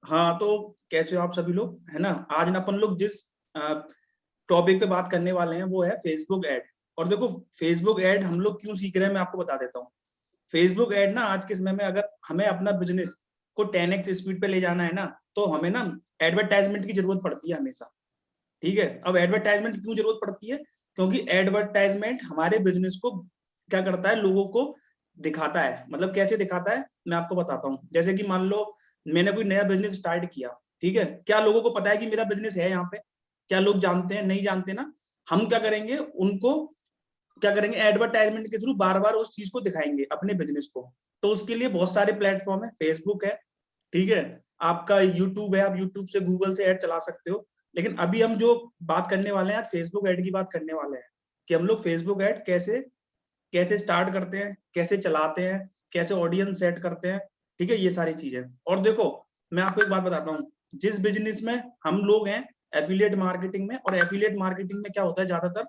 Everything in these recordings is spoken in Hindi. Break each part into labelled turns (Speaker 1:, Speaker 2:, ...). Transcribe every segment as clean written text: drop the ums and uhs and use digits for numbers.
Speaker 1: हाँ, तो कैसे हो आप सभी लोग, है ना। आज ना अपन लोग जिस टॉपिक पे बात करने वाले हैं वो है फेसबुक ऐड। और देखो, फेसबुक ऐड हम लोग क्यों सीख रहे हैं मैं आपको बता देता हूँ। फेसबुक ऐड ना आज के समय में अगर हमें अपना बिजनेस को 10x स्पीड पे ले जाना है ना, तो हमें ना एडवर्टाइजमेंट की जरूरत पड़ती है हमेशा। ठीक है, अब एडवर्टाइजमेंट क्यों जरूरत पड़ती है? क्योंकि एडवर्टाइजमेंट हमारे बिजनेस को क्या करता है, लोगों को दिखाता है। मतलब कैसे दिखाता है मैं आपको बताता हूँ। जैसे कि मान लो मैंने कोई नया बिजनेस स्टार्ट किया, ठीक है, क्या लोगों को पता है कि मेरा बिजनेस है यहाँ पे? क्या लोग जानते हैं? नहीं जानते ना। हम क्या करेंगे, उनको क्या करेंगे, एडवर्टाइजमेंट के थ्रू बार बार उस चीज को दिखाएंगे, अपने बिजनेस को। तो उसके लिए बहुत सारे प्लेटफॉर्म है, फेसबुक है, ठीक है, आपका यूट्यूब है, आप यूट्यूब से गूगल से ऐड चला सकते हो। लेकिन अभी हम जो बात करने वाले हैं आज फेसबुक ऐड की बात करने वाले हैं, कि हम लोग फेसबुक ऐड कैसे कैसे स्टार्ट करते हैं, कैसे चलाते हैं, कैसे ऑडियंस सेट करते हैं। ठीक है, ये सारी चीजें। और देखो, मैं आपको एक बात बताता हूँ, जिस बिजनेस में हम लोग हैं, एफिलिएट मार्केटिंग में, और एफिलिएट मार्केटिंग में क्या होता है ज्यादातर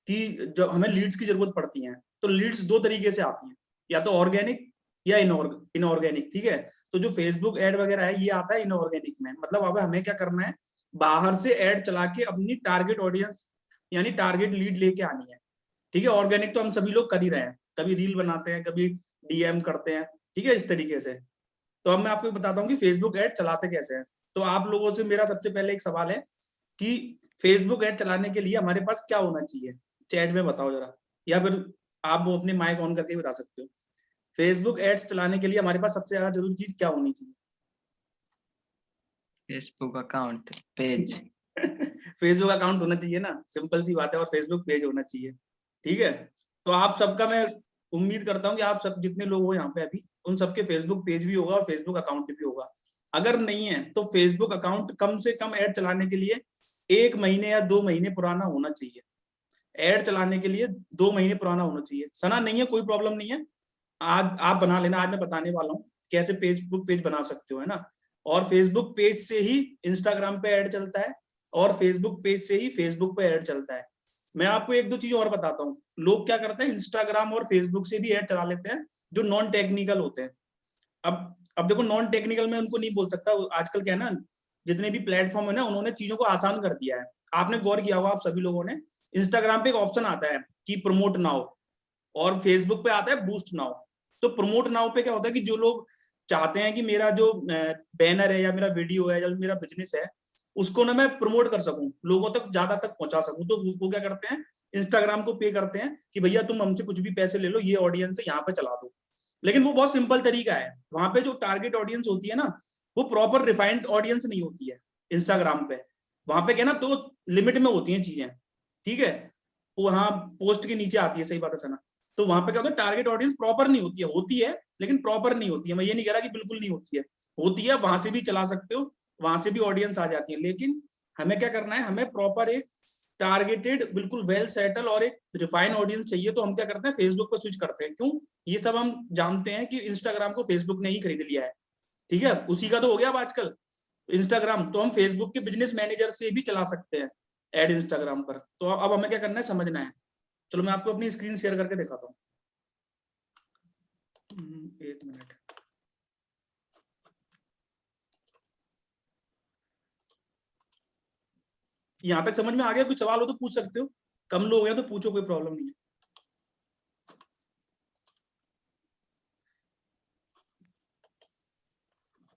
Speaker 1: कि जब हमें लीड्स की जरूरत पड़ती है, तो लीड्स दो तरीके से आती हैं, या तो ऑर्गेनिक या इनऑर्गेनिक। ठीक है, तो जो फेसबुक ऐड वगैरह है ये आता है इनऑर्गेनिक में। मतलब अब हमें क्या करना है, बाहर से ऐड चला के अपनी टारगेट ऑडियंस यानी टारगेट लीड लेके आनी है। ठीक है, ऑर्गेनिक तो हम सभी लोग कर ही रहे हैं, कभी रील बनाते हैं, कभी डीएम करते हैं, ठीक है, इस तरीके से। तो अब मैं आपको बताता हूँ कि फेसबुक ऐड चलाते कैसे हैं। तो आप लोगों से मेरा सबसे पहले एक सवाल है कि फेसबुक ऐड चलाने के लिए हमारे पास क्या होना चाहिए, चैट में बताओ जरा, या फिर आप वो अपने माइक ऑन करके बता सकते हो। फेसबुक एड्स चलाने के लिए हमारे पास सबसे ज्यादा जरूरी चीज क्या होनी चाहिए?
Speaker 2: Facebook account, page.
Speaker 1: Facebook account होना चाहिए ना, सिंपल सी बात है, और फेसबुक पेज होना चाहिए। ठीक है, तो आप सबका मैं उम्मीद करता हूँ कि आप सब जितने लोग हो यहाँ पे अभी, उन सबके फेसबुक पेज भी होगा और फेसबुक अकाउंट भी होगा। अगर नहीं है तो फेसबुक अकाउंट कम से कम ऐड चलाने के लिए 1 महीने या 2 महीने पुराना होना चाहिए। ऐड चलाने के लिए 2 महीने पुराना होना चाहिए। सना नहीं है, कोई प्रॉब्लम नहीं है, आज आप बना लेना। आज मैं बताने वाला हूँ कैसे फेसबुक पेज बना सकते हो, है ना। और फेसबुक पेज से ही इंस्टाग्राम पे ऐड चलता है, और फेसबुक पेज से ही फेसबुक पे ऐड चलता है। मैं आपको एक दो चीज और बताता हूँ। लोग क्या करते हैं, इंस्टाग्राम और फेसबुक से भी ऐड चला लेते हैं, जो नॉन टेक्निकल होते हैं। अब देखो, नॉन टेक्निकल में उनको नहीं बोल सकता। आजकल क्या है ना, जितने भी प्लेटफॉर्म है ना, उन्होंने चीजों को आसान कर दिया है। आपने गौर किया होगा आप सभी लोगों ने, इंस्टाग्राम पे एक ऑप्शन आता है कि प्रमोट नाउ, और फेसबुक पे आता है बूस्ट नाउ। तो प्रमोट नाउ पे क्या होता है कि जो लोग चाहते हैं कि मेरा जो बैनर है या मेरा वीडियो है या मेरा बिजनेस है, उसको ना मैं प्रमोट कर सकूं, लोगों तक ज्यादा तक पहुंचा सकूं, तो वो क्या करते हैं, इंस्टाग्राम को पे करते हैं कि भैया तुम हमसे कुछ भी पैसे ले लो, ये ऑडियंस है यहाँ पे चला दो। लेकिन वो बहुत सिंपल तरीका है। वहां पे जो टारगेट ऑडियंस होती है ना, वो प्रॉपर रिफाइंड ऑडियंस नहीं होती है इंस्टाग्राम पे। वहां पे क्या ना, तो लिमिट में होती हैं चीजें, ठीक है, वहां पोस्ट के नीचे आती है, सही बात है सना। तो वहां पे क्या होता है, टारगेट ऑडियंस प्रॉपर नहीं होती है, होती है लेकिन प्रॉपर नहीं होती है। मैं ये नहीं कह रहा कि बिल्कुल नहीं होती है, होती है, वहां से भी चला सकते हो, वहां से भी ऑडियंस आ जाती है। लेकिन हमें क्या करना है, हमें प्रॉपर एक टारगेटेड, बिल्कुल वेल सेटल और एक रिफाइन ऑडियंस चाहिए। तो हम क्या करते हैं, फेसबुक पर स्विच करते हैं। क्यों? ये सब हम जानते हैं कि इंस्टाग्राम को फेसबुक ने ही खरीद लिया है, ठीक है, उसी का तो हो गया अब आजकल इंस्टाग्राम। तो हम फेसबुक के बिजनेस मैनेजर से भी चला सकते हैं एड इंस्टाग्राम पर। तो अब हमें क्या करना है, समझना है। चलो मैं आपको अपनी स्क्रीन शेयर करके दिखाता हूँ। 1 मिनट। यहाँ तक समझ में आ गया? कुछ सवाल हो तो पूछ सकते हो, कम लोग हैं तो पूछो, कोई प्रॉब्लम नहीं है।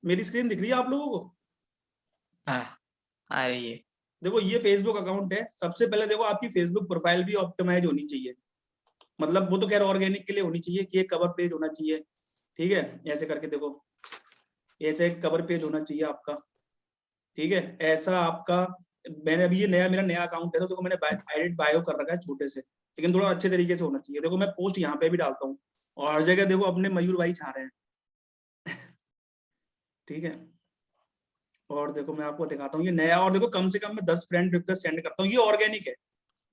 Speaker 1: मेरी स्क्रीन दिख रही है आप लोगों को?
Speaker 2: हाँ, आ रही है।
Speaker 1: देखो, ये फेसबुक अकाउंट है। सबसे पहले देखो, आपकी फेसबुक प्रोफाइल भी ऑप्टिमाइज होनी चाहिए। मतलब वो तो खैर ऑर्गेनिक के लिए होनी चाहिए कि एक कवर पेज होना चाहिए, ठीक है, ऐसे करके देखो, ऐसे एक कवर पेज होना चाहिए आपका, ठीक है, ऐसा आपका। मैंने अभी ये मेरा नया अकाउंट है, तो देखो मैंने एडिट बायो कर रखा है छोटे से, लेकिन थोड़ा अच्छे तरीके से होना चाहिए। देखो मैं पोस्ट यहाँ पे भी डालता हूँ, और हर जगह देखो अपने मयूर भाई छा रहे हैं। ठीक है, और देखो मैं आपको दिखाता हूँ ये नया, और देखो कम से कम मैं 10 फ्रेंड रिक्वेस्ट सेंड करता हूँ, ये ऑर्गेनिक है।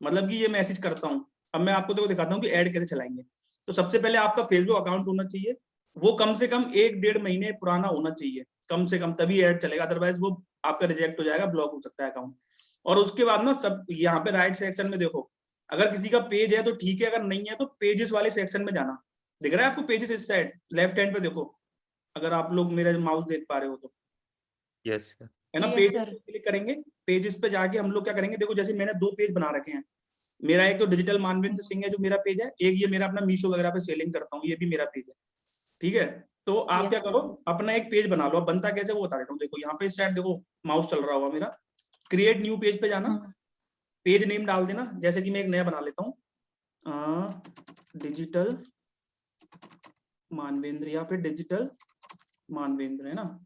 Speaker 1: मतलब कि ये मैसेज करता हूँ। अब मैं आपको देखो दिखाता हूँ कि ऐड कैसे चलाएंगे। तो सबसे पहले आपका फेसबुक अकाउंट होना चाहिए, वो कम से कम 1 डेढ़ महीने पुराना होना चाहिए, कम से कम, तभी ऐड चलेगा, अदरवाइज वो आपका रिजेक्ट हो जाएगा, ब्लॉक हो सकता है अकाउंट। और उसके बाद ना, सब यहाँ पे राइट सेक्शन में देखो, अगर किसी का पेज है तो ठीक है, अगर नहीं है तो पेजेस वाले सेक्शन में जाना। दिख रहा है आपको पेजेस इस साइड लेफ्ट हैंड पे देखो, अगर आप लोग मेरा माउस देख पा रहे हो तो।
Speaker 3: Yes sir.
Speaker 1: है ना।
Speaker 4: Yes,
Speaker 1: page
Speaker 4: sir.
Speaker 1: क्लिक करेंगे, पेजेस पे जाके हम लोग क्या करेंगे, देखो जैसे मैंने 2 पेज बना रखे हैं। मेरा एक तो डिजिटल मानवेंद्र सिंह है जो मेरा पेज है, एक ये मेरा अपना मीशो वगैरह पे सेलिंग करता हूँ, ये भी मेरा पेज है, ठीक है। तो आप
Speaker 4: Yes,
Speaker 1: क्या
Speaker 4: sir.
Speaker 1: करो, अपना एक पेज बना लो। अब बनता कैसे वो बता देता हूँ। देखो यहाँ पे इस साइड देखो माउस चल रहा होगा मेरा, क्रिएट न्यू पेज पे जाना, पेज नेम डाल देना। जैसे कि मैं एक नया बना लेता हूँ, डिजिटल मानवेंद्र या फिर डिजिटल मानवेंद्र, है ना।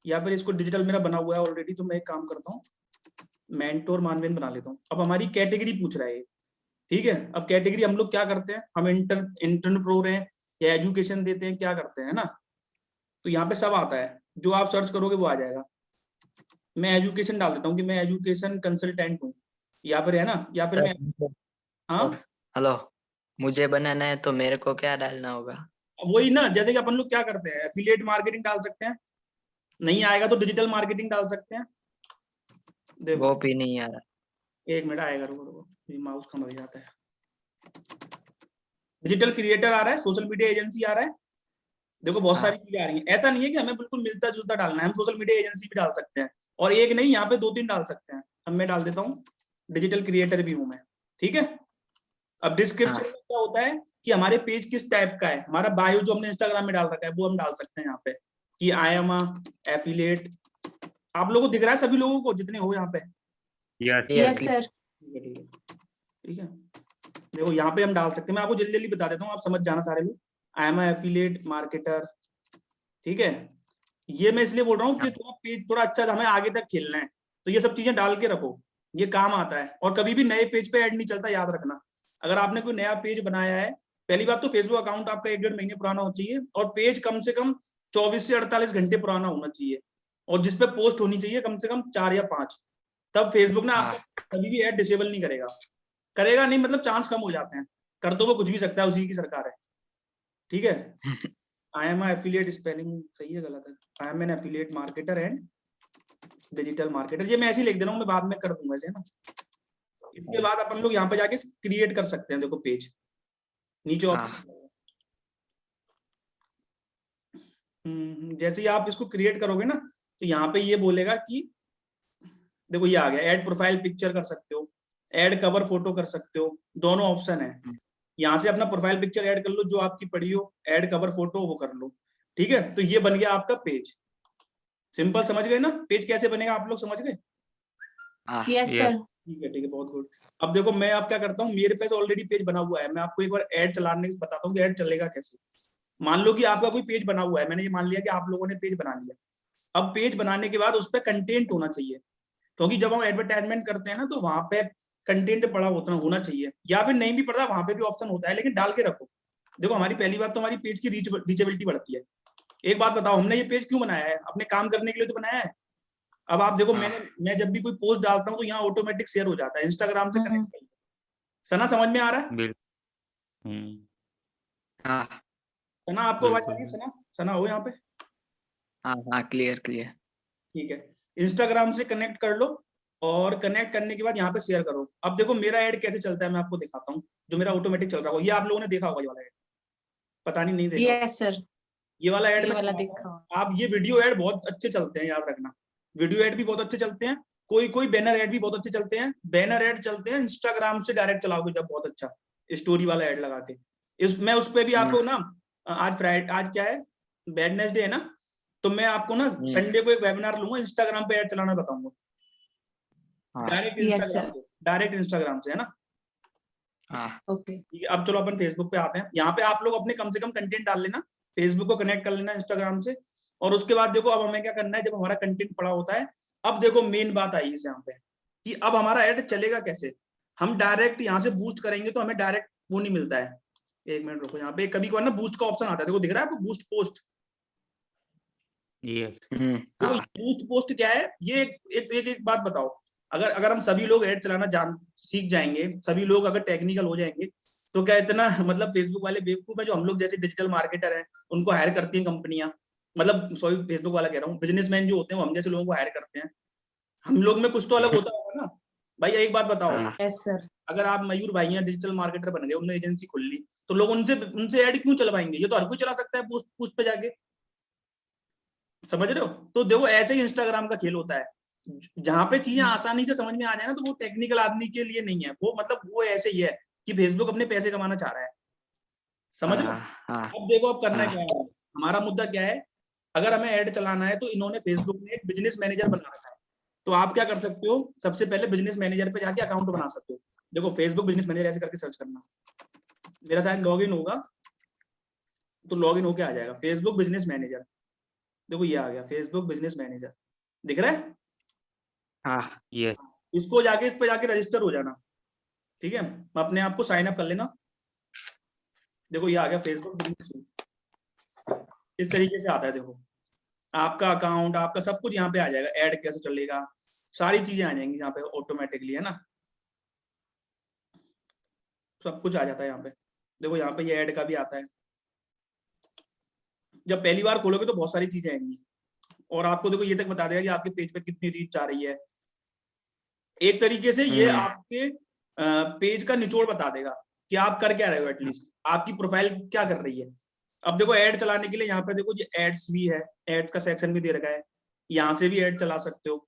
Speaker 1: या फिर इसको डिजिटल मेरा बना हुआ है ऑलरेडी, तो मैं एक काम करता हूँ, मेंटोर मानवेंद्र बना लेता हूँ। अब हमारी कैटेगरी पूछ रहा है ये, ठीक है। अब कैटेगरी हम लोग क्या करते हैं, हम एंटरप्रेन्योर हैं या एजुकेशन देते हैं, क्या करते हैं ना। तो यहाँ पे सब आता है, जो आप सर्च करोगे वो आ जाएगा। मैं एजुकेशन डाल देता हूँ कि मैं एजुकेशन कंसल्टेंट हूँ, या फिर है ना, या फिर मैं हाँ
Speaker 2: हेलो, मुझे बनाना है तो मेरे को क्या डालना होगा?
Speaker 1: वही ना, जैसे कि अपन लोग क्या करते हैं, एफिलिएट मार्केटिंग डाल सकते हैं, नहीं आएगा तो डिजिटल मार्केटिंग डाल सकते हैं। देखो
Speaker 2: वो भी नहीं आ रहा।
Speaker 1: एक मिनट आएगा, रुको रुको, माउस कम हो जाता है। डिजिटल क्रिएटर आ रहा है, सोशल मीडिया एजेंसी आ रहा है, देखो बहुत सारी चीजें आ रही हैं। ऐसा नहीं है कि हमें बिल्कुल मिलता जुलता डालना है, हम सोशल मीडिया एजेंसी भी डाल सकते हैं, और एक नहीं यहाँ पे 2-3 डाल सकते हैं। अब मैं डाल देता हूँ डिजिटल क्रिएटर भी हूँ मैं, ठीक है। अब डिस्क्रिप्शन में क्या होता है कि हमारे पेज किस टाइप का है, हमारा बायो जो हमने इंस्टाग्राम में डाल रखा है वो हम डाल सकते हैं यहाँ पे कि आई एम एफिलिएट। आप लोगों को दिख रहा है, सभी लोगों को जितने हो यहाँ पे?
Speaker 3: Yes
Speaker 4: Yes, sir.
Speaker 1: ठीक है, ठीक है। देखो यहाँ पे हम डाल सकते हैं, मैं आपको जल्दी जल्दी बता देता हूँ, आप समझ जाना सारे लोग। आई एम एफिलिएट मार्केटर, ठीक है। ये मैं इसलिए बोल रहा हूँ कि थोड़ा पेज थोड़ा अच्छा हमें आगे तक खेलना है, तो ये सब चीजें डाल के रखो, ये काम आता है। और कभी भी नए पेज पे ऐड नहीं चलता, याद रखना। अगर आपने कोई नया पेज बनाया है, पहली बात तो फेसबुक अकाउंट आपका 1-1.5 महीने पुराना होना चाहिए, और पेज कम से कम 24 से 48 घंटे पुराना होना चाहिए, और जिसपे पोस्ट होनी चाहिए कम से कम 4 या 5। तब फेसबुक ना आपका कभी भी ऐड डिसेबल नहीं करेगा। करेगा नहीं मतलब चांस कम हो जाते हैं, कर दो वो कुछ भी सकता है, उसी की सरकार है, ठीक है। आई एम एफिलिएट स्पेलिंग सही है गलत है? I am N affiliate marketer and digital marketer, ये मैं ऐसे ही लिख दे रहा हूँ, मैं बाद में कर दूंगा ऐसे ना। इसके बाद अपन लोग यहाँ पे जाके क्रिएट कर सकते हैं, देखो पेज नीचे जैसे ही आप इसको क्रिएट करोगे ना, तो यहाँ पे ये बोलेगा कि देखो ये आ गया, ऐड प्रोफाइल पिक्चर कर सकते हो, ऐड कवर फोटो कर सकते हो, दोनों ऑप्शन है। यहाँ से अपना प्रोफाइल पिक्चर ऐड कर लो जो आपकी पड़ी हो, ऐड कवर फोटो वो कर लो, ठीक है। तो ये बन गया आपका पेज। सिंपल, समझ गए ना पेज कैसे बनेगा, आप लोग समझ गए?
Speaker 4: Yes, sir.
Speaker 1: ठीक है, बहुत गुड। अब देखो मैं आप क्या करता हूँ, मेरे पास ऑलरेडी पेज बना हुआ है, मैं आपको एक बार ऐड चलाने बताता हूँ कि ऐड चलेगा कैसे। मान लो कि आपका कोई पेज बना हुआ है, मैंने ये मान लिया कि आप लोगों ने पेज बना लिया। अब पेज बनाने के बाद उस पर कंटेंट होना चाहिए, क्योंकि जब हम एडवर्टाइजमेंट करते हैं ना, तो वहां पे कंटेंट पड़ा होना चाहिए, या फिर नहीं भी पड़ता वहां पे भी ऑप्शन होता है, लेकिन डाल के रखो। देखो हमारी पहली बात तो हमारी पेज की रीचेबिलिटी बढ़ती है। एक बात बताओ, हमने ये पेज क्यों बनाया है? अपने काम करने के लिए तो बनाया है। अब आप देखो मैं जब भी कोई पोस्ट डालता हूँ तो यहाँ ऑटोमेटिक शेयर हो जाता है, इंस्टाग्राम से कनेक्ट कर। सना समझ में आ रहा है? सना आपको आवाज आ रही है? सना हो यहाँ पे?
Speaker 2: हाँ, क्लियर।
Speaker 1: ठीक है, इंस्टाग्राम से कनेक्ट कर लो, और कनेक्ट करने के बाद यहाँ पे शेयर करो। अब देखो मेरा ऐड कैसे चलता है, मैं आपको दिखाता हूँ, जो मेरा ऑटोमेटिक चल रहा होगा। ये आप लोगों ने देखा होगा ये वाला ऐड, पता नहीं देखा?
Speaker 4: Yes, sir.
Speaker 1: ये वाला ऐड
Speaker 4: ये
Speaker 1: में
Speaker 4: वाला
Speaker 1: चलाता
Speaker 4: देखा।
Speaker 1: हूँ। आप ये वीडियो ऐड बहुत अच्छे चलते हैं, याद रखना। वीडियो ऐड भी बहुत अच्छे चलते हैं, कोई बैनर ऐड भी बहुत अच्छे चलते हैं। बैनर ऐड चलते हैं इंस्टाग्राम से डायरेक्ट चलाओगे जब, बहुत अच्छा स्टोरी वाला ऐड लगा के। मैं उस पे भी आपको ना, आज फ्राइडे, आज क्या है, वेडनेसडे है ना, तो मैं आपको ना संडे को एक वेबिनार लूंगा, इंस्टाग्राम पे ऐड चलाना बताऊंगा, डायरेक्ट इंस्टाग्राम से, है ना।
Speaker 4: ओके।
Speaker 1: अब चलो अपन फेसबुक पे आते हैं। यहाँ पे आप लोग अपने कम से कम कंटेंट डाल लेना, फेसबुक को कनेक्ट कर लेना इंस्टाग्राम से, और उसके बाद देखो अब हमें क्या करना है, जब हमारा कंटेंट पड़ा होता है। अब देखो मेन बात आई इस यहाँ पे कि अब हमारा ऐड चलेगा कैसे। हम डायरेक्ट यहाँ से बूस्ट करेंगे तो हमें डायरेक्ट वो नहीं मिलता है। एक मिनट रुको, यहाँ पे कभी कभार ना बूस्ट का ऑप्शन आता है, देखो दिख रहा है आपको, बूस्ट पोस्ट। देखो बूस्ट पोस्ट क्या है, ये एक बात बताओ, अगर हम सभी लोग ऐड चलाना सीख जाएंगे, सभी लोग अगर टेक्निकल हो जाएंगे, तो क्या इतना मतलब फेसबुक वाले बेवकूफ है जो हम लोग जैसे डिजिटल मार्केटर हैं उनको हायर करती हैं कंपनियां, मतलब सॉरी फेसबुक वाला कह रहा हूँ, बिजनेसमैन जो होते हैं वो हम जैसे लोगों को हायर करते हैं। हम लोग में कुछ तो अलग होता होगा ना भाई। एक बात बताओ,
Speaker 4: Yes, sir.
Speaker 1: अगर आप मयूर भाई हैं, डिजिटल मार्केटर बन गए, उन्होंने एजेंसी खोल ली, तो लोग उनसे ऐड क्यों चलवाएंगे? ये तो हर कोई चला सकता है पोस्ट पे जाके। समझ रहे हो? तो देखो ऐसे ही इंस्टाग्राम का खेल होता है, जहाँ पे चीजें आसानी से समझ में आ जाए ना, तो वो टेक्निकल आदमी के लिए नहीं है, वो मतलब वो ऐसे ही है कि फेसबुक अपने पैसे कमाना चाह रहा है, समझ रहे हो?
Speaker 2: हाँ
Speaker 1: अब देखो अब करना
Speaker 2: हाँ
Speaker 1: क्या है, हमारा मुद्दा क्या है, अगर हमें ऐड चलाना है तो इन्होंने फेसबुक में एक बिजनेस मैनेजर बना रखा है। तो आप क्या कर सकते हो, सबसे पहले बिजनेस मैनेजर पे जाके अकाउंट बना सकते हो। देखो फेसबुक बिजनेस मैनेजर ऐसे करके सर्च करना, मेरा शायद लॉगिन होगा, तो लॉगिन होके आ जाएगा फेसबुक बिजनेस मैनेजर। देखो ये आ गया फेसबुक बिजनेस मैनेजर, दिख रहा है?
Speaker 2: हाँ
Speaker 3: ये
Speaker 1: इसको जाके इस पे जाके रजिस्टर हो जाना, ठीक है? अपने आप को साइन अप कर लेना। देखो ये आ गया फेसबुक बिजनेस, इस तरीके से आता है। देखो आपका अकाउंट, आपका सब कुछ यहाँ पे आ जाएगा, ऐड कैसे चलेगा, सारी चीजें आ जाएंगी यहाँ पे ऑटोमेटिकली, है ना? सब कुछ आ जाता है यहाँ पे। देखो यहाँ पे ये ऐड का भी आता है। जब पहली बार खोलोगे तो बहुत सारी चीजें आएंगी, और आपको देखो ये तक बता देगा कि आपके पेज पे कितनी रीच आ रही है। एक तरीके से ये आपके पेज का निचोड़ बता देगा कि आप कर क्या रहे हो, एटलीस्ट आपकी प्रोफाइल क्या कर रही है। अब देखो ऐड चलाने के लिए यहाँ पे देखो ये एड्स भी है, एड्स का सेक्शन भी दे रखा है, यहाँ से भी ऐड चला सकते हो।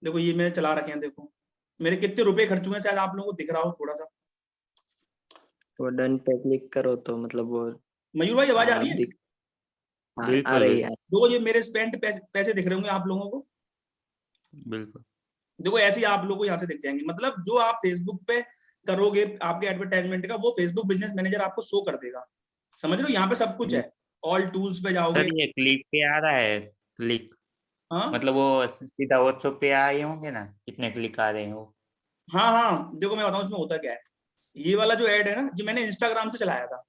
Speaker 1: देखो ये मैंने चला रखे हैं, देखो मेरे कितने रुपए खर्च हुए हैं, शायद आप लोगों को दिख रहा हो थोड़ा सा।
Speaker 2: वो डन पे क्लिक करो तो मतलब वो
Speaker 1: मयूर भाई आवाज आ रही है?
Speaker 2: दिख हाँ, आ
Speaker 3: बिल्कुल
Speaker 2: रही है।
Speaker 1: देखो ये मेरे स्पेंड पैसे दिख रहे होंगे आप लोगों को।
Speaker 3: बिल्कुल।
Speaker 1: देखो ऐसे ही आप लोगों को यहाँ से दिख जाएंगे, मतलब जो आप फेसबुक पे करोगे आपके एडवर्टाइजमेंट का, वो फेसबुक बिजनेस मैनेजर आपको शो कर देगा। समझ रहे हो? यहाँ पे सब कुछ है, ऑल टूल्स पे जाओगे।
Speaker 3: सर ये क्लिक पे आ रहा है, क्लिक
Speaker 1: हाँ
Speaker 3: मतलब वो सीधा व्हाट्सएप पे आए होंगे ना, कितने क्लिक आ रहे हैं वो?
Speaker 1: हाँ हाँ, देखो मैं बताऊँ इसमें होता क्या है। ये वाला जो ऐड है ना, जो मैंने इंस्टाग्राम से चलाया था।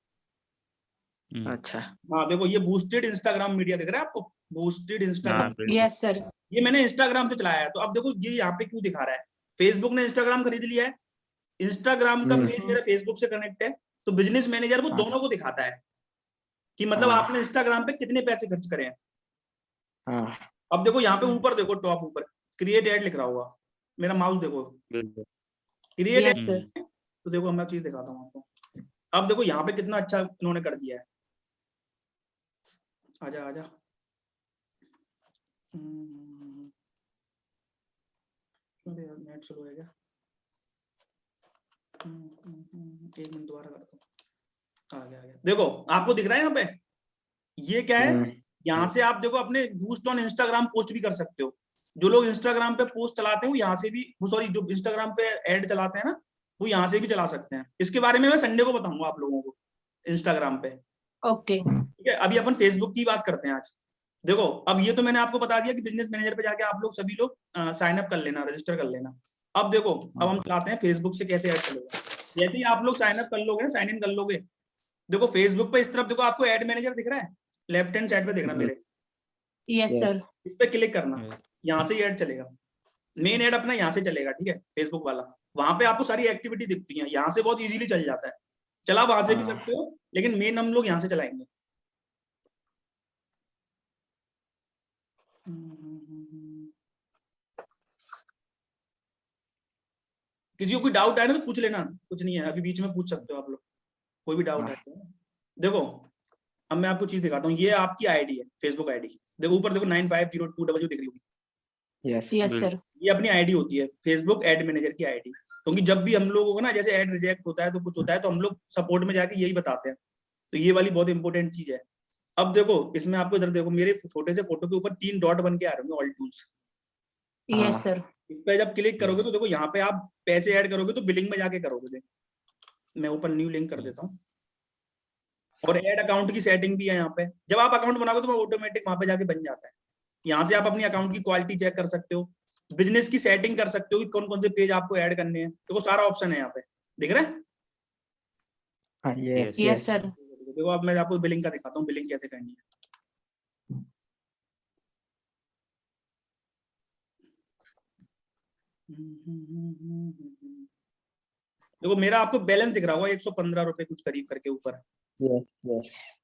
Speaker 2: अच्छा
Speaker 1: हाँ देखो ये बूस्टेड इंस्टाग्राम मीडिया दिख रहा है आपको, बूस्टेड
Speaker 3: हाँ
Speaker 1: इंस्टाग्राम,
Speaker 3: बिल्कुल।
Speaker 4: Yes sir.
Speaker 1: ये मैंने इंस्टाग्राम से चलाया है। तो अब देखो ये यहाँ पे क्यों दिखा रहा है, फेसबुक ने इंस्टाग्राम खरीद लिया है, इंस्टाग्राम का पेज मेरा फेसबुक से कनेक्ट है, तो बिजनेस मैनेजर वो दोनों को दिखाता है कि मतलब आपने इंस्टाग्राम पे कितने पैसे खर्च करे हैं। अब देखो यहाँ पे ऊपर देखो, टॉप ऊपर क्रिएट ऐड लिख रहा होगा, मेरा माउस देखो
Speaker 3: बिल्कुल।
Speaker 1: Create
Speaker 4: yes sir.
Speaker 1: ऐड। तो देखो मैं चीज दिखाता हूँ आपको, अब देखो यहाँ पे कितना अच्छा इन्होंने कर दिया है। आजा आजा, अरे यार नेट स्लो है क्या? एक मिनट दोबारा करता हूँ। आ गया आ गया, देखो आपको दिख रहा है यहाँ पे, ये क्या है, यहाँ से आप देखो अपने बूस्ट ऑन इंस्टाग्राम पोस्ट भी कर सकते हो। जो लोग इंस्टाग्राम पे पोस्ट चलाते हैं वो यहाँ से भी, वो सॉरी जो इंस्टाग्राम पे ऐड चलाते हैं ना, वो यहाँ से भी चला सकते हैं। इसके बारे में मैं संडे को बताऊंगा आप लोगों को इंस्टाग्राम पे।
Speaker 4: ओके
Speaker 1: ठीक है, अभी अपन फेसबुक की बात करते हैं आज। देखो अब ये तो मैंने आपको बता दिया कि बिजनेस मैनेजर पे जाके आप लोग सभी लोग साइन अप कर लेना, रजिस्टर कर लेना। अब देखो अब हम चलाते हैं फेसबुक से कैसे ऐड चलेगा। जैसे ही आप लोग साइन अप कर लोगे, साइन इन कर लोगे, देखो फेसबुक पे इस तरफ देखो आपको ऐड मैनेजर दिख रहा है, लेफ्ट हैंड साइड पे दिख रहा है मेरे,
Speaker 4: यस सर।
Speaker 1: इस पे क्लिक करना, यहाँ से ऐड चलेगा। मेन ऐड अपना यहाँ से चलेगा, ठीक है, फेसबुक वाला। वहां पे आपको सारी एक्टिविटी दिखती है, यहाँ से बहुत इजीली चल जाता है। चला वहां से भी सकते हो, लेकिन मेन हम लोग यहाँ से चलाएंगे। किसी को कोई डाउट आए ना तो पूछ लेना, कुछ नहीं है, अभी बीच में पूछ सकते हो आप लोग, कोई भी डाउट आए तो। देखो अब मैं आपको चीज दिखाता हूँ, ये आपकी आईडी है, फेसबुक आईडी। देखो ऊपर देखो 9502 दिख रही होगी,
Speaker 4: यस सर।
Speaker 1: ये अपनी आईडी होती है, फेसबुक एड मैनेजर की आईडी। क्योंकि जब भी हम लोगों को ना जैसे ऐड रिजेक्ट होता है तो कुछ होता है, तो हम लोग सपोर्ट में जाके यही बताते हैं। तो ये वाली बहुत इंपॉर्टेंट चीज है। अब देखो इसमें आपको इधर देखो, मेरे छोटे से फोटो के ऊपर 3 डॉट बन के आ रहे होंगे, ऑल टूल्स।
Speaker 4: Yes sir.
Speaker 1: इस पे जब क्लिक करोगे तो देखो यहाँ पे आप पैसे ऐड करोगे तो बिलिंग में जाके करोगे। देखो मैं ऊपर न्यू लिंक कर देता हूँ, और ऐड अकाउंट की सेटिंग भी है यहाँ पे। जब आप अकाउंट बनाओगे तो वो ऑटोमेटिक वहां पे जाके बन जाता है। यहाँ से आप अपनी अकाउंट की क्वालिटी चेक कर सकते हो, बिजनेस की सेटिंग कर सकते हो कि कौन कौन से पेज आपको ऐड करने हैं। देखो सारा ऑप्शन है यहाँ पे, दिख रहा है?
Speaker 4: Yes sir.
Speaker 1: देखो अब मैं आपको बिलिंग का दिखाता हूँ, बिलिंग कैसे करनी है। देखो मेरा आपको बैलेंस दिख रहा होगा 115 रुपए कुछ करीब करके ऊपर।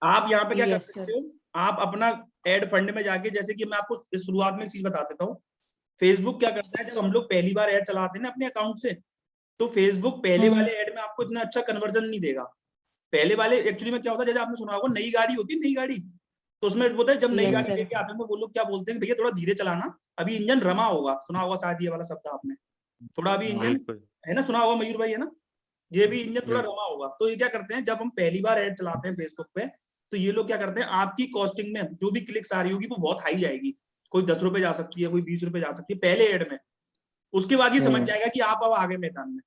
Speaker 1: आप यहाँ पे क्या कर सकते हो, आप अपना एड फंड में जाके, जैसे कि मैं आपको शुरुआत में एक चीज बता देता हूँ। फेसबुक क्या करता है, जब हम लोग पहली बार ऐड चलाते हैं ना अपने अकाउंट से, तो फेसबुक पहले वाले ऐड में आपको इतना अच्छा कन्वर्जन नहीं देगा। पहले वाले एक्चुअली में क्या होता है, जैसे आपने सुना होगा नई गाड़ी होती है, नई गाड़ी तो उसमें बोलते हैं जब नई
Speaker 4: Yes,
Speaker 1: गाड़ी
Speaker 4: sir.
Speaker 1: लेके आते हैं तो वो लोग क्या बोलते हैं, भैया थोड़ा धीरे चलाना, अभी इंजन रमा होगा, सुना होगा शायद ये वाला शब्द आपने, थोड़ा अभी इंजन
Speaker 3: बिल्कुल
Speaker 1: है ना, सुना होगा मयूर भाई, है ना, ये भी इंजन थोड़ा
Speaker 3: बिल्कुल।
Speaker 1: रमा होगा। तो ये क्या करते हैं, जब हम पहली बार ऐड चलाते हैं फेसबुक पे, तो ये लोग क्या करते हैं, आपकी कॉस्टिंग में जो भी क्लिक्स आ रही होगी वो बहुत हाई जाएगी, कोई 10 रुपए जा सकती है, कोई 20 रुपए जा सकती है पहले ऐड में, उसके बाद ये समझ जाएगा कि आप अब आगे मैदान में,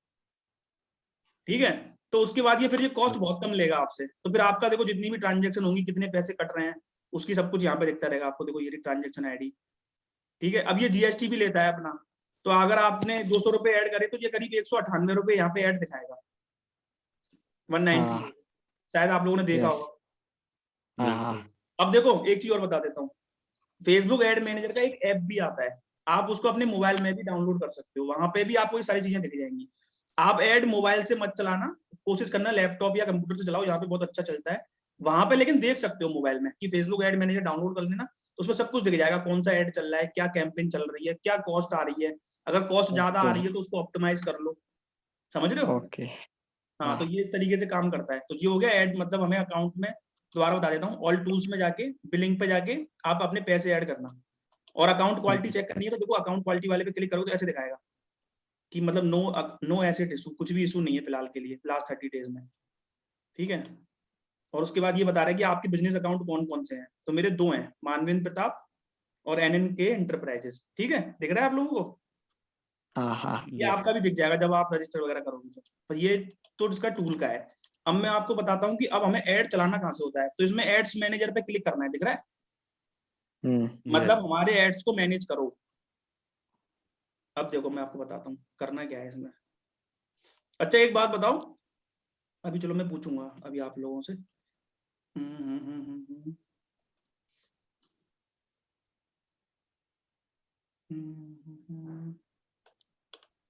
Speaker 1: ठीक है। तो उसके बाद ये फिर ये कॉस्ट बहुत कम लेगा आपसे, तो फिर आपका देखो जितनी भी ट्रांजेक्शन होंगी, कितने पैसे कट रहे हैं, उसकी सब कुछ यहाँ पे दिखता रहेगा आपको, देखो ये ट्रांजेक्शन आईडी, ठीक है। अब ये जीएसटी भी लेता है अपना, तो अगर आपने 200 रुपए ऐड करे तो ये करीब 198 रुपए यहाँ पे ऐड दिखाएगा, 190, शायद आप लोगों ने देखा होगा।
Speaker 3: बिल्कुल।
Speaker 1: अब देखो एक चीज और बता देता हूँ, फेसबुक एड मैनेजर का एक ऐप भी आता है, आप उसको अपने मोबाइल में भी डाउनलोड कर सकते हो, वहां पे भी आपको ये सारी चीजें दिख जाएंगी। आप ऐड मोबाइल से मत चलाना, कोशिश करना लैपटॉप या कंप्यूटर से चलाओ, यहाँ पे बहुत अच्छा चलता है वहां पे, लेकिन देख सकते हो मोबाइल में कि फेसबुक एड मैनेजर डाउनलोड कर लेना, तो उसमें सब कुछ दिख जाएगा, कौन सा एड चल रहा है, क्या कैंपेन चल रही है, क्या कॉस्ट आ रही है, अगर कॉस्ट ज्यादा आ रही है तो उसको ऑप्टिमाइज कर लो, समझ रहे हो।
Speaker 2: ओके।
Speaker 1: हाँ, तो ये इस तरीके से काम करता है। तो ये हो गया ऐड, मतलब हमें अकाउंट में, दोबारा बता देता हूँ, ऑल टूल्स में जाके बिलिंग पे जाके आप अपने पैसे ऐड करना, और अकाउंट क्वालिटी चेक करनी है, तो देखो अकाउंट क्वालिटी वाले पे क्लिक करोगे तो ऐसे दिखाएगा कि मतलब नो एसेट इशू, कुछ भी इशू नहीं है फिलहाल के लिए, लास्ट 30 डेज में, ठीक है। और उसके बाद ये बता रहा है कि आपके बिजनेस अकाउंट कौन कौन से हैं, तो मेरे 2 हैं, मानवेंद्र प्रताप और NNK एंटरप्राइजेस, ठीक है, दिख रहा है आप लोगों को, ये आपका भी दिख जाएगा जब आप रजिस्टर वगैरह करोगे तो ये तो इसका टूल का है। अब मैं आपको बताता हूँ कि अब हमें ऐड चलाना कहाँ से होता है, तो इसमें एड्स मैनेजर पे क्लिक करना है, दिख रहा है, मतलब हमारे एड्स को मैनेज करो। अब देखो मैं आपको बताता हूँ करना क्या है इसमें। अच्छा एक बात बताओ, अभी चलो मैं पूछूंगा अभी आप लोगों से,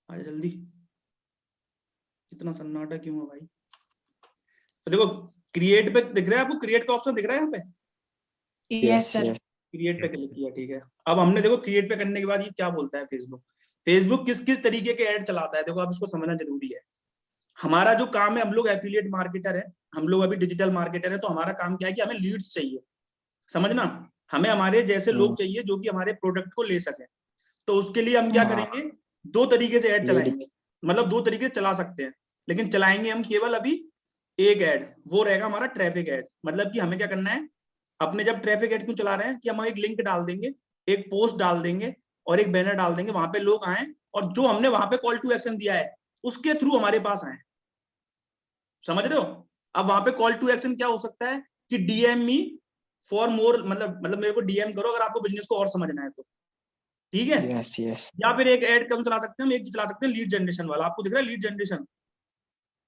Speaker 1: आजा जल्दी, कितना सन्नाटा क्यों है भाई। तो देखो क्रिएट पे दिख रहा है आपको, क्रिएट का ऑप्शन दिख रहा है यहाँ पे,
Speaker 4: Yes, sir.
Speaker 1: क्रिएट पे क्लिक किया, ठीक है। अब हमने देखो क्रिएट पे करने के बाद ये क्या बोलता है फेसबुक, फेसबुक किस किस तरीके के ऐड चलाता है, देखो आप इसको समझना जरूरी है। हमारा जो काम है, हम लोग एफिलिएट मार्केटर है, हम लोग अभी डिजिटल मार्केटर है, तो हमारा काम क्या है कि हमें लीड्स चाहिए, समझना, हमें हमारे जैसे लोग चाहिए जो कि हमारे प्रोडक्ट को ले सके। तो उसके लिए हम क्या करेंगे, 2 तरीके से ऐड चलाएंगे, मतलब 2 तरीके से चला सकते हैं, लेकिन चलाएंगे हम केवल अभी एक ऐड, वो रहेगा हमारा ट्रैफिक ऐड। मतलब कि हमें क्या करना है, अपने जब ट्रैफिक ऐड क्यों चला रहे हैं कि हम एक लिंक डाल देंगे, एक पोस्ट डाल देंगे और एक बैनर डाल देंगे, वहां पे लोग आए और जो हमने वहां पे कॉल टू एक्शन दिया है उसके थ्रू हमारे पास आए, समझ रहे हो। अब वहां पे कॉल टू एक्शन क्या हो सकता है कि डीएम मी फॉर मोर, मतलब मेरे को डीएम करो अगर आपको बिजनेस को और समझना है तो, ठीक है। या फिर एक ऐड कम चला सकते हैं हम, एक चला सकते हैं लीड जनरेशन वाला, आपको दिख रहा है लीड जनरेशन,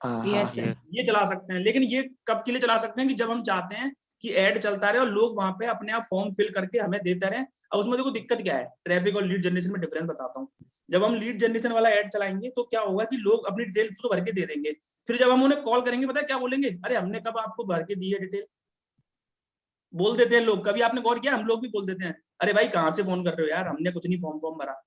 Speaker 4: Yes, sir.
Speaker 1: ये चला सकते हैं। लेकिन ये कब के लिए चला सकते हैं कि जब हम चाहते हैं कि ऐड चलता रहे और लोग वहां पे अपने आप फॉर्म फिल करके हमें देते रहे। अब उसमें देखो दिक्कत क्या है, ट्रैफिक और लीड जनरेशन में डिफरेंस बताता हूँ। जब हम लीड जनरेशन वाला ऐड चलाएंगे तो क्या होगा कि लोग अपनी डिटेल तो भर के दे देंगे, फिर जब हम उन्हें कॉल करेंगे पता है क्या बोलेंगे, अरे हमने कब आपको भर के दी है डिटेल, बोल देते हैं लोग। कभी आपने गौर किया, हम लोग भी बोल देते हैं, अरे भाई कहाँ से फोन कर रहे हो यार, हमने कुछ नहीं फॉर्म भरा,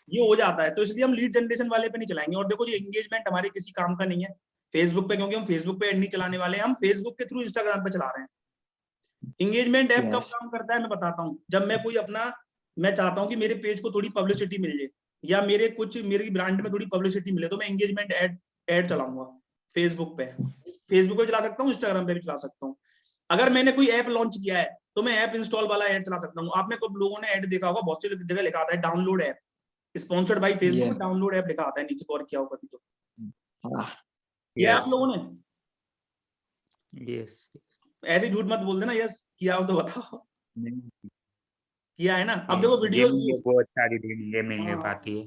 Speaker 1: ये हो जाता है। तो इसलिए हम लीड जनरेशन वाले पे नहीं चलाएंगे। और देखो ये एंगेजमेंट हमारे किसी काम का नहीं है फेसबुक पे, क्योंकि हम फेसबुक पे एड नहीं चलाने वाले, हम फेसबुक के थ्रू इंस्टाग्राम पे चला रहे हैं। एंगेजमेंट ऐप कब काम करता है मैं बताता हूँ, जब मैं कोई अपना, मैं चाहता हूँ कि मेरे पेज को थोड़ी पब्लिसिटी मिल जाए या मेरी ब्रांड में थोड़ी पब्लिसिटी मिले, तो मैं एंगेजमेंट ऐड चलाऊंगा फेसबुक पे। फेसबुक पे चला सकता हूँ, इंस्टाग्राम पे भी चला सकता हूँ। अगर मैंने कोई ऐप लॉन्च किया है तो मैं ऐप इंस्टॉल वाला ऐड चला सकता हूँ। आपने कब लोगों ने ऐड देखा होगा, बहुत सी जगह लिखा आता है download app, sponsored by Facebook, download app लिखा आता है नीचे, गौर किया होगा तो किया आप लोगों ने,
Speaker 3: यस
Speaker 1: ऐसे झूठ मत बोल देना, यस किया हो तो बताओ, किया है ना। अब देखो
Speaker 3: ये
Speaker 1: वीडियोस
Speaker 3: मुझे बहुत सारी मिलने
Speaker 1: हाँ
Speaker 3: पाती है।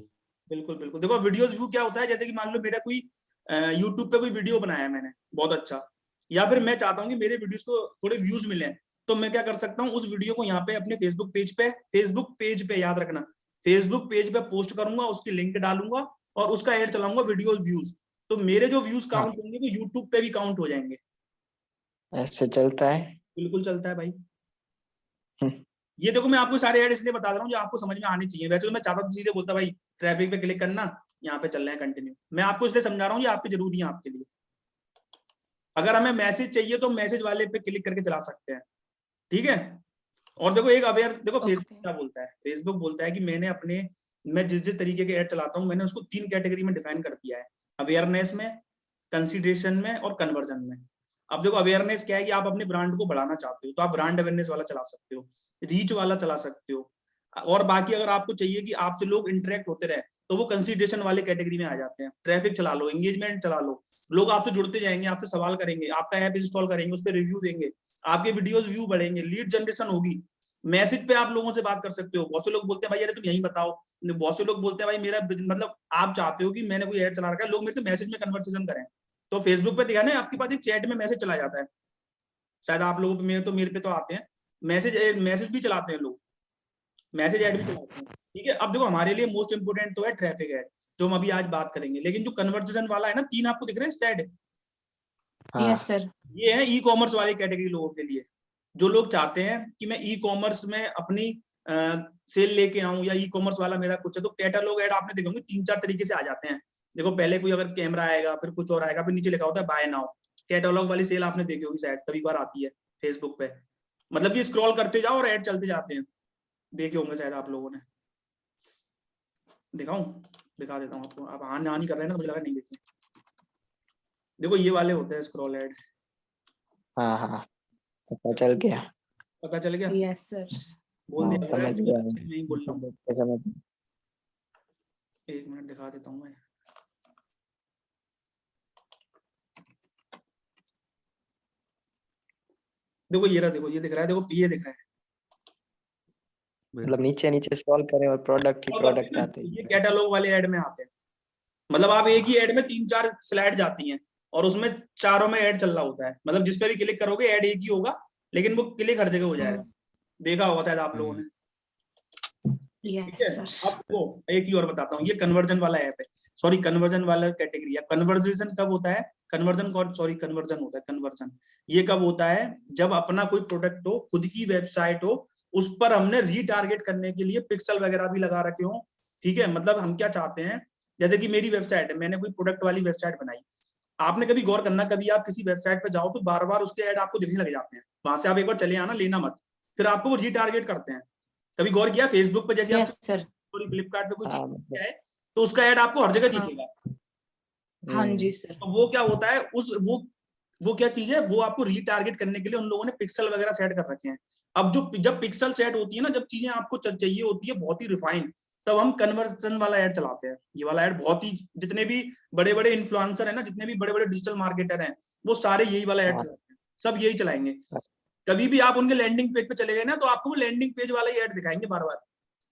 Speaker 1: बिल्कुल बिल्कुल, देखो वीडियोस व्यू क्या होता है, जैसे कि मान लो मेरा कोई यूट्यूब पे कोई वीडियो बनाया है मैंने बहुत अच्छा, या फिर मैं चाहता हूँ कि मेरे वीडियोस को थोड़े व्यूज मिले, तो मैं क्या कर सकता हूँ, उस वीडियो को यहाँ पे अपने फेसबुक पेज पे याद रखना, फेसबुक पेज पे पोस्ट करूंगा, उसकी लिंक डालूंगा और उसका ऐड चलाऊंगा वीडियो व्यूज, तो मेरे जो व्यूज काउंट होंगे वो यूट्यूब पे भी काउंट हो जाएंगे।
Speaker 2: ऐसे चलता है।
Speaker 1: बिल्कुल चलता है भाई। ये देखो मैं आपको सारे ऐड इसलिए बता रहा हूँ जो आपको समझ में आनी चाहिए, वैसे तो मैं चाहता हूँ सीधे बोलता भाई ट्रैफिक पे क्लिक करना, यहाँ पे चल रहे हैं कंटिन्यू, मैं आपको इसलिए समझा रहा हूँ ये आपकी जरूरी है आपके लिए। अगर हमें मैसेज चाहिए तो मैसेज वाले पे क्लिक करके चला सकते हैं, ठीक है। और देखो एक अवेयर, देखो फेसबुक
Speaker 4: Okay.
Speaker 1: क्या बोलता है, फेसबुक बोलता है कि मैं जिस तरीके के ऐड चलाता हूँ मैंने उसको 3 कैटेगरी में डिफाइन कर दिया है, अवेयरनेस में, कंसिडरेशन में और कन्वर्जन में। अब देखो अवेयरनेस क्या है कि आप अपने ब्रांड को बढ़ाना चाहते हो तो आप ब्रांड अवेयरनेस वाला चला सकते हो, रीच वाला चला सकते हो, और बाकी अगर आपको चाहिए कि आपसे लोग इंटरेक्ट होते रहे तो वो कंसिडरेशन वाले कैटेगरी में आ जाते हैं। ट्रैफिक चला लो, एंगेजमेंट चला लो, लोग आपसे जुड़ते जाएंगे, आपसे सवाल करेंगे, आपका ऐप इंस्टॉल करेंगे, उस पर रिव्यू देंगे, आपके वीडियोस व्यू बढ़ेंगे, लीड जनरेशन होगी, मैसेज पे आप लोगों से बात कर सकते हो। बहुत से लोग बोलते हैं भाई अरे तुम यही बताओ, बहुत से लोग बोलते हैं भाई मेरा मतलब आप चाहते हो कि मैंने कोई ऐड चला रखा है, लोग मेरे से मैसेज में कन्वर्सेशन करें, तो फेसबुक पे दिखा ना आपके पास एक चैट में मैसेज चला जाता है, शायद आप लोगों पे, मेरे पे तो आते हैं मैसेज भी चलाते हैं लोग, मैसेज ऐड भी चलाते हैं। ठीक है, अब देखो हमारे लिए मोस्ट इंपोर्टेंट तो है ट्रैफिक ऐड, जो हम अभी आज बात करेंगे, लेकिन जो कन्वर्सेशन वाला है ना, 3 आपको दिख रहे हैं ऐड,
Speaker 4: Yes, sir.
Speaker 1: ये है ई कॉमर्स वाली कैटेगरी लोगों के लिए, जो लोग चाहते हैं कि मैं ई कॉमर्स में अपनी सेल लेके आऊं, या ई कॉमर्स वाला मेरा कुछ है, तो कैटलॉग ऐड आपने देखे होंगे 3-4 तरीके से आ जाते हैं। देखो पहले कोई अगर कैमरा आएगा, फिर कुछ और आएगा, फिर नीचे लिखा होता है बाय नाउ। कैटलॉग वाली सेल आपने देखी होगी शायद, कभी बार आती है फेसबुक पे, मतलब कि स्क्रॉल करते जाओ और ऐड चलते जाते हैं, देखे होंगे शायद आप लोगों ने। दिखाऊं, दिखा देता हूँ आपको, आप हाँ ना नहीं कर रहे हैं ना, मुझे लगा नहीं देखे। देखो ये वाले होते हैं स्क्रॉल ऐड,
Speaker 2: हाँ हाँ, पता चल गया।
Speaker 1: पता चल गया,
Speaker 4: Yes, sir.
Speaker 1: बोल
Speaker 2: हाँ,
Speaker 1: दिया
Speaker 2: समझ गया।
Speaker 1: नहीं बोल रहा हूँ,
Speaker 2: समझ
Speaker 1: 1 मिनट दिखा देता हूँ मैं। देखो ये रहा, देखो ये दिख रहा है, देखो ये दिख रहा है,
Speaker 2: मतलब नीचे नीचे स्क्रॉल करें और प्रोडक्ट ही
Speaker 1: और करते हैं
Speaker 2: प्रोडक्ट
Speaker 1: ना,
Speaker 2: आते
Speaker 1: ये
Speaker 2: हैं।
Speaker 1: कैटलॉग वाले ऐड में आते हैं, मतलब आप एक ही ऐड में 3-4 स्लाइड जाती हैं और उसमें चारों में ऐड चल रहा होता है, मतलब जिस पे भी क्लिक करोगे ऐड एक ही होगा, लेकिन वो क्लिक हर जगह हो जाएगा, देखा होगा शायद आप लोगों ने। ठीक
Speaker 4: Yes,
Speaker 1: है,
Speaker 4: sir.
Speaker 1: अब वो एक ही और बताता हूँ, ये कन्वर्जन वाला ऐप है, सॉरी कन्वर्जन वाला कैटेगरी है। कन्वर्जेशन कब होता है, कन्वर्जन होता है कन्वर्जन, ये कब होता है, जब अपना कोई प्रोडक्ट हो, खुद की वेबसाइट हो, उस पर हमने रीटारगेट करने के लिए पिक्सल वगैरह भी लगा रखे हो। ठीक है, मतलब हम क्या चाहते हैं, जैसे कि मेरी वेबसाइट है, मैंने कोई प्रोडक्ट वाली वेबसाइट बनाई, आपने कभी गौर करना, कभी आप किसी वेबसाइट पे जाओ तो बार बार उसके ऐड आपको दिखने लग जाते हैं, वहां से आप एक बार चले आना, लेना मत, फिर आपको वो रीटारगेट करते हैं। कभी गौर किया फेसबुक पे, जैसे आप
Speaker 4: Yes, sir.
Speaker 1: फ्लिपकार्ट पे कोई
Speaker 2: हाँ
Speaker 1: चीज
Speaker 2: मतलब
Speaker 1: है तो उसका ऐड आपको हर जगह
Speaker 4: हाँ।
Speaker 1: दिखेगा,
Speaker 4: हाँ जी, sir.
Speaker 1: तो वो क्या होता है, उस वो क्या चीज है, वो आपको रीटारगेट करने के लिए उन लोगों ने पिक्सल वगैरह सेट कर रखे हैं। अब जब पिक्सल सेट होती है ना, जब चीजें आपको चाहिए होती है बहुत ही रिफाइंड, तब हम कन्वर्जन वाला ऐड चलाते हैं। ये वाला ऐड बहुत ही, जितने भी बड़े बड़े इन्फ्लुएंसर है ना, जितने भी बड़े बड़े डिजिटल मार्केटर हैं, वो सारे यही वाला ऐड
Speaker 2: हाँ।
Speaker 1: चलाते हैं, सब यही चलाएंगे। कभी भी आप उनके लैंडिंग पेज पे चले गए ना, तो आपको वो लैंडिंग पेज वाला ही ऐड दिखाएंगे बार बार।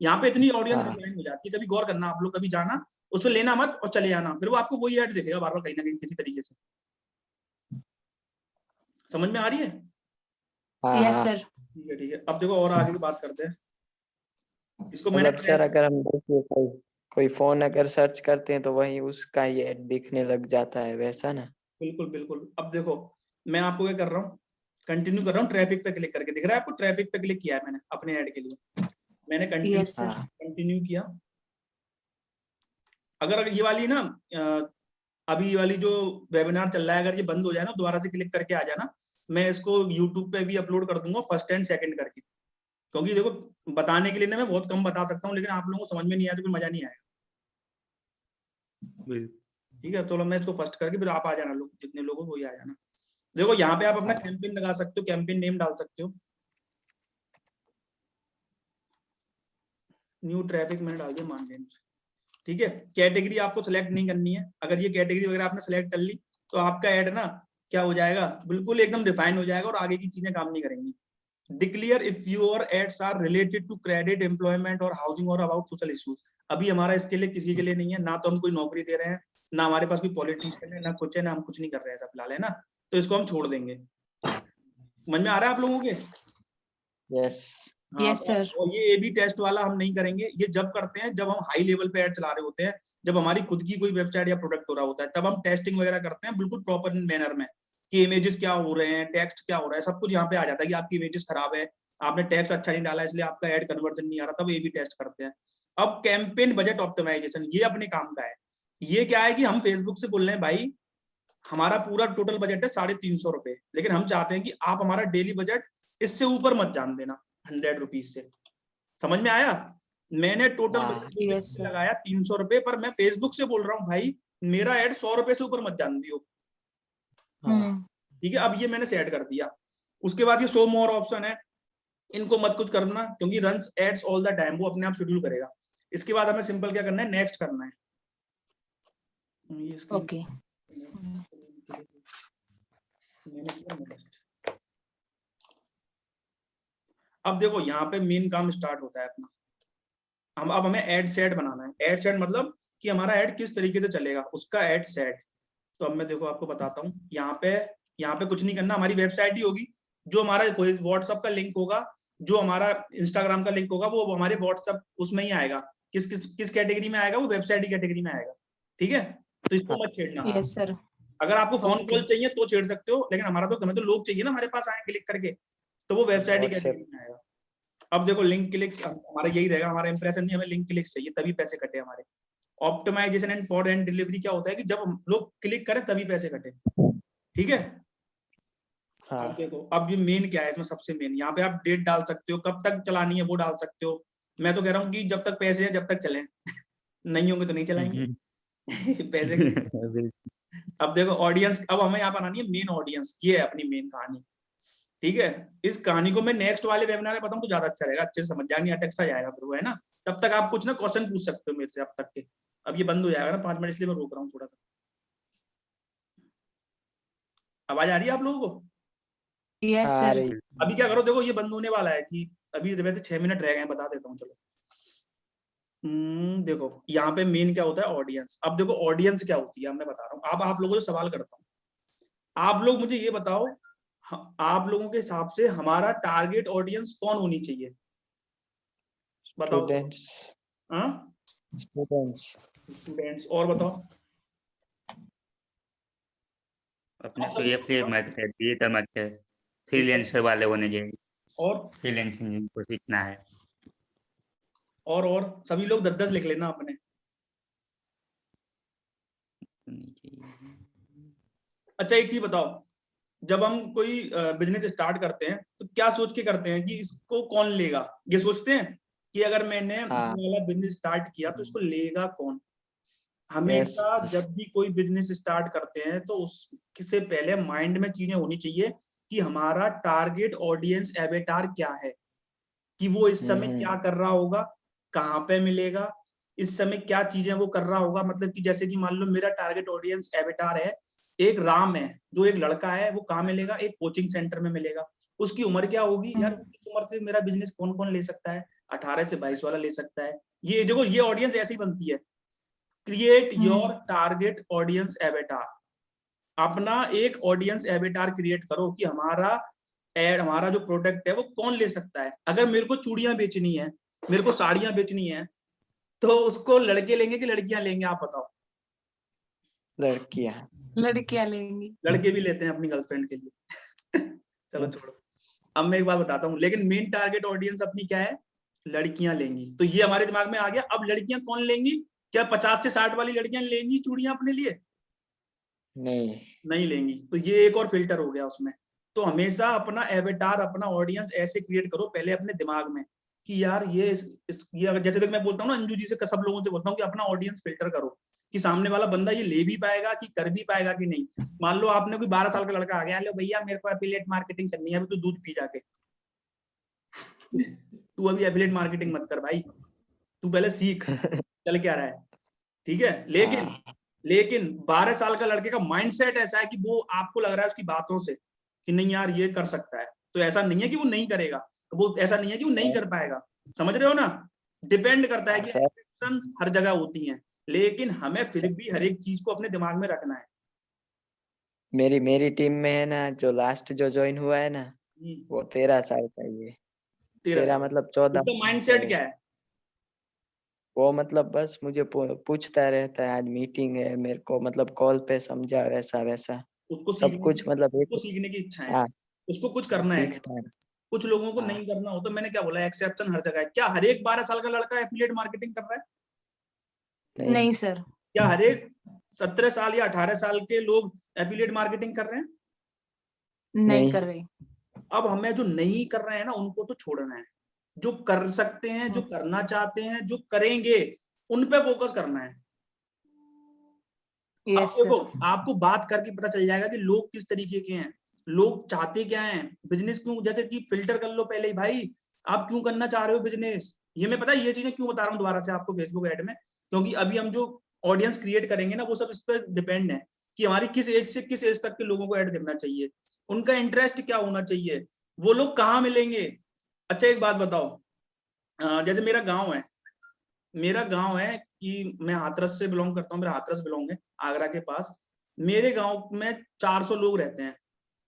Speaker 1: यहाँ पे इतनी ऑडियंस
Speaker 2: हाँ।
Speaker 1: डिक्लाइन हो जाती है, कभी गौर करना, आप लोग कभी जाना, उसको लेना मत और चले आना, फिर वो आपको वही ऐड दिखेगा बार बार कहीं ना कहीं किसी तरीके से। समझ में आ रही है?
Speaker 2: हाँ
Speaker 4: Yes,
Speaker 2: हाँ।
Speaker 4: sir.
Speaker 1: ठीक है, ठीक है, अब देखो और आगे की बात करते हैं। इसको मैंने
Speaker 2: मतलब सर अगर हम देखिए कोई फोन अगर सर्च करते हैं तो वही उसका ही ऐड दिखने लग जाता है, वैसा ना?
Speaker 1: बिल्कुल बिल्कुल, अब देखो मैं आपको क्या कर रहा हूँ, कंटिन्यू कर रहा हूँ, ट्रैफिक पे क्लिक करके, दिख रहा है आपको, ट्रैफिक पे क्लिक किया है मैंने अपने ऐड के लिए, मैंने
Speaker 4: Yes, sir.
Speaker 1: कंटिन्यू किया। अगर ये वाली ना अभी ये वाली जो वेबिनार चल रहा है, अगर ये बंद हो जाए ना, दोबारा से क्लिक करके आ जाना, मैं इसको यूट्यूब पे भी अपलोड कर दूंगा फर्स्ट एंड सेकंड करके, क्योंकि देखो बताने के लिए ना मैं बहुत कम बता सकता हूँ, लेकिन आप लोगों को समझ में नहीं आया तो फिर मजा नहीं आएगा। ठीक है, चलो मैं इसको फर्स्ट करके फिर आप आ जाना, लोग जितने लोग हो वही आ जाना। देखो यहाँ पे आप अपना कैंपेन लगा सकते हो, कैंपेन नेम डाल सकते हो, न्यू ट्रैफिक मैंने डाल दिया मान लें। ठीक है, कैटेगरी आपको सिलेक्ट नहीं करनी है, अगर ये कैटेगरी वगैरह आपने सिलेक्ट कर ली तो आपका ऐड ना क्या हो जाएगा, बिल्कुल एकदम डिफाइन हो जाएगा और आगे की चीजें काम नहीं करेंगी। Declare if your ads are related to credit, employment और हाउसिंग और अबाउट सोशल इश्यूज। अभी हमारा इसके लिए किसी के लिए नहीं है, ना तो हम कोई नौकरी दे रहे हैं, ना हमारे पास कोई पॉलिटिशियन है, ना कुछ है, ना हम कुछ नहीं कर रहे हैं ऐसा फिलहाल, है ना, तो इसको हम छोड़ देंगे। समझ में आ रहा है आप लोगों के?
Speaker 2: यस।
Speaker 4: Yes, sir.
Speaker 1: और ये ए बी टेस्ट वाला हम नहीं करेंगे, ये जब करते हैं जब हम हाई लेवल पे ऐड चला रहे होते हैं, जब हमारी खुद की कोई वेबसाइट या प्रोडक्ट हो रहा होता है, तब हम टेस्टिंग वगैरह करते हैं बिल्कुल प्रॉपर मैनर में, कि इमेजेस क्या हो रहे हैं, टेक्स्ट क्या हो रहा है, सब कुछ यहाँ पे आ जाता है कि आपकी इमेजेस खराब है, आपने टेक्स्ट अच्छा नहीं डाला इसलिए आपका ऐड कन्वर्जन नहीं आ रहा, तब ए बी टेस्ट करते हैं। अब कैंपेन बजट ऑप्टिमाइजेशन, ये अपने काम का है। ये क्या है कि हम फेसबुक से बोल रहे हैं भाई हमारा पूरा टोटल बजट है 350 रुपए, लेकिन हम चाहते हैं कि आप हमारा डेली बजट इससे ऊपर मत जान देना 100 रुपीज से। समझ में आया? मैंने टोटल
Speaker 2: हाँ।
Speaker 4: Yes, sir.
Speaker 1: लगाया 300 रुपए, पर मैं फेसबुक से बोल रहा हूँ भाई मेरा ऐड 100 रुपए से ऊपर मत जान दियो।
Speaker 4: हम्म,
Speaker 1: ठीक है, अब ये मैंने सेट कर दिया। उसके बाद ये शो मोर ऑप्शन है, इनको मत कुछ करना क्योंकि runs ads all the time, वो अपने आप शेड्यूल करेगा। इसके बाद हमें सिंपल क्या करना है, नेक्स्ट करना है। ये screen-
Speaker 4: Okay.
Speaker 1: मैंने किया next। अब देखो यहाँ पे मेन काम स्टार्ट होता है अपना। अब हमें एड सेट बनाना है। एड सेट मतलब कि हमारा एड किस तरीके से चलेगा, उसका एड सेट। तो अब मैं देखो आपको बताता हूँ। यहाँ पे कुछ नहीं करना, हमारी वेबसाइट ही होगी। जो हमारा व्हाट्सएप का लिंक होगा, जो हमारा इंस्टाग्राम का लिंक होगा, वो हमारे व्हाट्सएप उसमें ही आएगा। किस कैटेगरी में आएगा, वो वेबसाइट की कैटेगरी में आएगा। ठीक है, तो इसको मत छेड़ना।
Speaker 4: Yes, sir.
Speaker 1: अगर आपको फोन
Speaker 4: Okay.
Speaker 1: कॉल चाहिए तो छेड़ सकते हो, लेकिन हमें तो लोग चाहिए ना हमारे पास आए क्लिक करके, तो वो वेबसाइट ही
Speaker 2: WhatsApp।
Speaker 1: कैटेगरी में आएगा। अब देखो लिंक क्लिक्स हमारा यही रहेगा, हमारा इंप्रेशन नहीं, हमें लिंक क्लिक्स चाहिए तभी पैसे कटे हमारे। Optimization and for and delivery क्या होता है कि जब हम लोग क्लिक करें तभी पैसे कटे। ठीक है,
Speaker 2: हाँ।
Speaker 1: अब देखो अब ये मेन क्या है इसमें, सबसे मेन यहाँ पे आप डेट डाल सकते हो, कब तक चलानी है वो डाल सकते हो। मैं तो कह रहा हूँ कि जब तक पैसे हैं जब तक चलें नहीं होंगे तो नहीं चलाएंगे पैसे की। अब देखो ऑडियंस, अब हमें यहाँ पर आनी है मेन ऑडियंस, ये है अपनी मेन कहानी। ठीक है, इस कहानी को मैं नेक्स्ट वाले वेबिनार में बताऊं तो ज्यादा अच्छा रहेगा, अच्छे से समझ जाएंगे, अटक सा जाएगा फिर वो, है ना। तब तक आप कुछ ना क्वेश्चन पूछ सकते हो मेरे से अब तक के। अब ये बंद हो जाएगा ना 5 मिनट, इसलिए मैं रोक रहा हूँ थोड़ा सा। आवाज आ रही है आप लोगों को?
Speaker 4: Yes,
Speaker 2: आ
Speaker 4: sir.
Speaker 2: रही।
Speaker 1: अभी क्या करो, देखो ये बंद होने वाला है कि अभी वैसे 6 मिनट रह गए हैं, बता देता हूँ चलो। देखो यहाँ पे मेन क्या होता है, ऑडियंस। अब देखो ऑडियंस क्या होती है, अब मैं बता रहा हूँ। अब आप लोगों से सवाल करता हूँ, आप लोग मुझे ये बताओ, आप लोगों के हिसाब से हमारा टारगेट ऑडियंस कौन होनी चाहिए, बताओ तो।
Speaker 2: स्टूडेंट्स।
Speaker 1: हाँ,
Speaker 2: स्टूडेंट्स।
Speaker 1: स्टूडेंट्स। और बताओ।
Speaker 3: अपने
Speaker 1: आप
Speaker 3: को
Speaker 1: सब
Speaker 3: ये free market digital market freelancer वाले होने चाहिए,
Speaker 1: और
Speaker 3: फ्रीलांसिंग जिनको सीखना है।
Speaker 1: और सभी लोग 10-10 लिख लेना अपने। अच्छा एक चीज बताओ, जब हम कोई बिजनेस स्टार्ट करते हैं तो क्या सोच के करते हैं कि इसको कौन लेगा, ये सोचते हैं कि अगर मैंने ये
Speaker 2: हाँ।
Speaker 1: वाला बिजनेस स्टार्ट किया तो इसको लेगा कौन।
Speaker 2: यस।
Speaker 1: हमेशा जब भी कोई बिजनेस स्टार्ट करते हैं तो उससे पहले माइंड में चीजें होनी चाहिए कि हमारा टारगेट ऑडियंस एवेटार क्या है, कि वो इस समय क्या कर रहा होगा, कहाँ पे मिलेगा, इस समय क्या चीजें वो कर रहा होगा। मतलब कि जैसे कि मान लो मेरा टारगेट ऑडियंस एवेटार है, एक राम है, जो एक लड़का है, वो कहाँ मिलेगा, एक कोचिंग सेंटर में मिलेगा। उसकी उम्र क्या होगी यार, किस उम्र से मेरा बिजनेस कौन कौन ले सकता है, 18 से 22 वाला ले सकता है। ये देखो ये ऑडियंस ऐसी बनती है। Create your target audience avatar, अपना एक ऑडियंस एवेटार क्रिएट करो कि हमारा जो प्रोडक्ट है वो कौन ले सकता है। अगर मेरे को चूड़ियां बेचनी है, मेरे को साड़ियां बेचनी है, तो उसको लड़के लेंगे कि लड़कियां लेंगे, आप बताओ।
Speaker 4: लड़कियां लेंगी।
Speaker 1: लड़के भी लेते हैं अपनी गर्लफ्रेंड के लिए चलो छोड़ो। अब मैं एक बात बताता हूँ, लेकिन मेन टारगेट ऑडियंस अपनी क्या है, लड़कियां लेंगी। तो ये हमारे दिमाग में आ गया। अब लड़कियां कौन लेंगी, क्या 50 से 60 वाली लड़कियां लेंगी चूड़ियां अपने लिए? नहीं लेंगी। तो ये एक और फिल्टर हो गया उसमें। तो हमेशा अपना एवेटार, अपना ऑडियंस ऐसे क्रिएट करो पहले अपने दिमाग में कि यार ये अगर जैसे तक मैं बोलता हूँ ना अंजू जी से, सब लोगों से बोलता हूँ कि अपना ऑडियंस फिल्टर करो कि सामने वाला बंदा ये ले भी पाएगा कि कर भी पाएगा कि नहीं। मान लो आपने कोई 12 साल का लड़का आ गया, लो भैया मेरे को एफिलिएट मार्केटिंग करनी है, अभी तू दूध पी जाके तू अभी एफिलिएट मार्केटिंग मत कर भाई, तू पहले सीख चल क्या रहा है। ठीक है, लेकिन 12 साल का लड़के का माइंडसेट ऐसा है कि वो आपको लग रहा है उसकी बातों से कि नहीं यार ये कर सकता है, तो ऐसा नहीं है कि वो नहीं करेगा, तो वो ऐसा नहीं है कि वो नहीं कर पाएगा। समझ रहे हो ना, डिपेंड करता है कि एक्सेप्शन हर जगह होती हैं, लेकिन हमें फिर भी हर एक चीज को अपने दिमाग में रखना है।
Speaker 2: मेरी टीम में है ना, जो लास्ट जो ज्वाइन हुआ है ना, वो 13 साल का ही है। 13 मतलब 14।
Speaker 1: उसका माइंडसेट क्या है?
Speaker 2: वो मतलब बस मुझे पूछता रहता है, आज मीटिंग है, मेरे को मतलब कॉल पे समझा, वैसा वैसा
Speaker 1: उसको
Speaker 2: सब कुछ मतलब
Speaker 1: उसको सीखने की इच्छा है,
Speaker 2: हाँ,
Speaker 1: उसको कुछ करना है।
Speaker 2: सीखता है।
Speaker 1: कुछ लोगों को
Speaker 2: हाँ।
Speaker 1: नहीं करना हो, तो मैंने क्या बोला, एक्सेप्शन हर जगह है। क्या हर एक 12 साल का लड़का एफिलिएट मार्केटिंग कर रहा है?
Speaker 4: नहीं सर।
Speaker 1: क्या हर एक 17 साल या 18 साल के लोग एफिलिएट मार्केटिंग कर रहे हैं?
Speaker 4: नहीं कर रही।
Speaker 1: अब हमें जो नहीं कर रहे हैं ना उनको तो छोड़ना है, जो कर सकते हैं, जो करना चाहते हैं, जो करेंगे, उन पे फोकस करना है। अब
Speaker 4: यस
Speaker 1: देखो
Speaker 4: सर।
Speaker 1: आपको बात करके पता चल जाएगा कि लोग किस तरीके के हैं, लोग चाहते क्या हैं, बिजनेस क्यों, जैसे कि फिल्टर कर लो पहले ही भाई, आप क्यों करना चाह रहे हो बिजनेस। ये मैं पता है ये चीजें क्यों बता रहा हूँ दोबारा से आपको फेसबुक ऐड में, क्योंकि अभी हम जो ऑडियंस क्रिएट करेंगे ना वो सब इस पर डिपेंड है कि हमारी किस एज से किस एज तक के लोगों को ऐड करना चाहिए, उनका इंटरेस्ट क्या होना चाहिए, वो लोग कहाँ मिलेंगे। अच्छा एक बात बताओ, जैसे मेरा गांव है कि मैं हाथरस से बिलोंग करता हूँ, मेरा हाथरस बिलोंग है आगरा के पास। मेरे गांव में 400 लोग रहते हैं,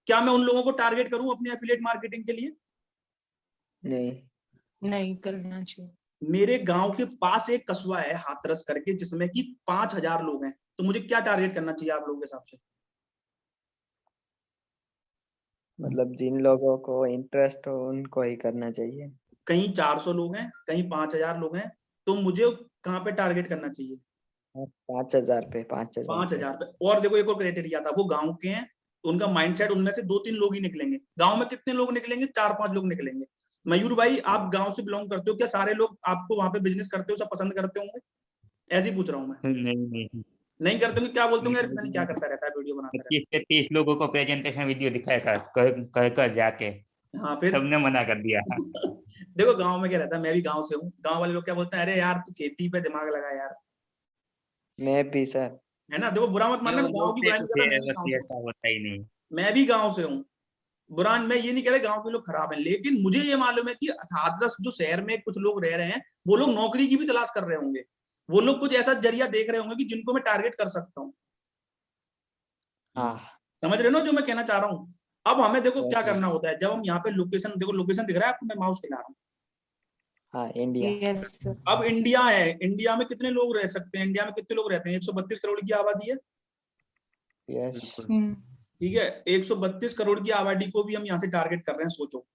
Speaker 1: क्या मैं उन लोगों को टारगेट करूं अपनी एफिलिएट मार्केटिंग के लिए?
Speaker 4: नहीं करना चाहिए।
Speaker 1: मेरे गांव के पास एक कस्बा है हाथरस करके जिसमें कि 5000 लोग हैं, तो मुझे क्या टारगेट करना चाहिए आप लोगों के हिसाब से?
Speaker 2: मतलब जिन लोगों को इंटरेस्ट हो उनको ही करना चाहिए।
Speaker 1: कहीं 400 लोग हैं, कहीं 5000 लोग हैं, तो मुझे कहाँ पे टारगेट करना चाहिए?
Speaker 2: 5000 पे
Speaker 1: 5000 पे। और देखो एक और क्राइटेरिया था, वो गांव के हैं तो उनका माइंडसेट उनमें से 2-3 लोग ही निकलेंगे। गांव में कितने लोग निकलेंगे? 4-5 लोग निकलेंगे। मयूर भाई आप गांव से बिलोंग करते हो, क्या सारे लोग आपको वहां पे बिजनेस करते हो सब पसंद करते होंगे? ऐसे ही पूछ रहा हूँ मैं।
Speaker 3: नहीं
Speaker 1: नहीं करते होंगे, क्या बोलते होंगे यार पता नहीं क्या
Speaker 3: नहीं,
Speaker 1: करता रहता है, वीडियो बनाता
Speaker 3: 25 से 30 लोगों को प्रेजेंटेशन वीडियो दिखाया कर जाके
Speaker 1: रहता है। हाँ फिर
Speaker 3: सबने मना कर दिया।
Speaker 1: देखो गांव में क्या रहता है, मैं भी गांव से हूँ, गांव वाले लोग क्या बोलते हैं, अरे यार तू खेती पे दिमाग लगा यार,
Speaker 2: मैं भी सर।
Speaker 1: है ना। देखो बुरा मत
Speaker 3: ये
Speaker 1: मानना,
Speaker 3: वो
Speaker 1: मैं गांव की
Speaker 3: बोलते
Speaker 1: बुराई
Speaker 3: तो
Speaker 1: नहीं कर रहा,
Speaker 3: थे
Speaker 1: मैं भी
Speaker 3: बस
Speaker 1: गांव से हूँ,
Speaker 3: ऐसा होता ही नहीं।
Speaker 1: मैं भी गांव से हूँ। बुरा मैं ये नहीं कह रहा गांव के लोग खराब हैं, लेकिन मुझे ये मालूम है कि हाथरस जो शहर में कुछ लोग रह रहे हैं वो लोग नौकरी की भी तलाश कर रहे होंगे, वो लोग कुछ ऐसा जरिया देख रहे होंगे कि जिनको मैं टारगेट कर सकता हूँ।
Speaker 2: हाँ।
Speaker 1: समझ रहे हो ना जो मैं कहना चाह रहा हूँ। अब हमें देखो क्या
Speaker 2: यस।
Speaker 1: करना होता है, जब हम यहाँ पे लोकेशन, देखो लोकेशन दिख रहा है आपको, मैं माउस खिला रहा हूँ।
Speaker 2: हाँ इंडिया।
Speaker 4: Yes sir.
Speaker 1: अब इंडिया है, इंडिया में कितने लोग रह सकते हैं, इंडिया में कितने लोग रहते हैं? 132 करोड़ की आबादी है,
Speaker 2: यस।
Speaker 3: बिल्कुल।
Speaker 1: ठीक है। 132 करोड़ की आबादी को भी हम यहाँ से टारगेट कर रहे हैं, सोचो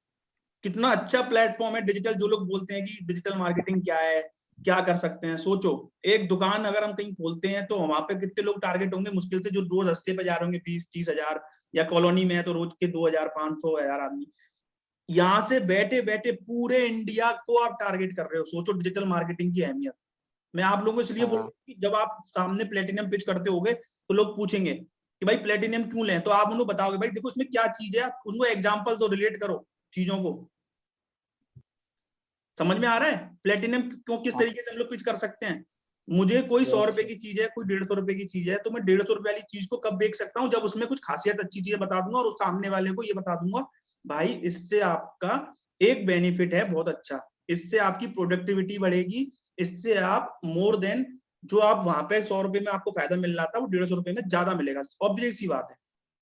Speaker 1: कितना अच्छा प्लेटफॉर्म है डिजिटल। जो लोग बोलते हैं कि डिजिटल मार्केटिंग क्या है, क्या कर सकते हैं, सोचो एक दुकान अगर हम कहीं खोलते हैं तो वहां पे कितने लोग टारगेट होंगे, मुश्किल से जो रोज रास्ते पे जा रहे होंगे 20-30 हजार, या कॉलोनी में है तो रोज के 2000, 500, 1000 आदमी। यहाँ से बैठे बैठे पूरे इंडिया को आप टारगेट कर रहे हो, सोचो डिजिटल मार्केटिंग की अहमियत। मैं आप लोगों को इसलिए बोल रहा
Speaker 2: हाँ।
Speaker 1: हूँ कि जब आप सामने प्लेटिनम पिच करते होगे तो लोग पूछेंगे कि भाई प्लेटिनम क्यों लें, तो आप उनको बताओगे भाई देखो इसमें क्या चीज है, आप उनको एग्जाम्पल तो रिलेट करो चीजों को। समझ में आ रहा है प्लेटिनम क्यों, किस
Speaker 2: हाँ।
Speaker 1: तरीके से हम लोग पिच कर सकते हैं। मुझे कोई 100
Speaker 2: यस।
Speaker 1: रुपए की चीज है, कोई 150 रुपए की चीज है, तो मैं 150 रुपए वाली चीज को कब बेच सकता हूँ, जब उसमें कुछ खासियत अच्छी चीजें बता दूंगा और उस सामने वाले को ये बता दूंगा भाई इससे आपका एक बेनिफिट है बहुत अच्छा, इससे आपकी प्रोडक्टिविटी बढ़ेगी, इससे आप मोर देन जो आप वहां पे 100 रुपए में आपको फायदा मिल रहा था वो 150 रुपए में ज्यादा मिलेगा। ऑब्वियस सी बात है।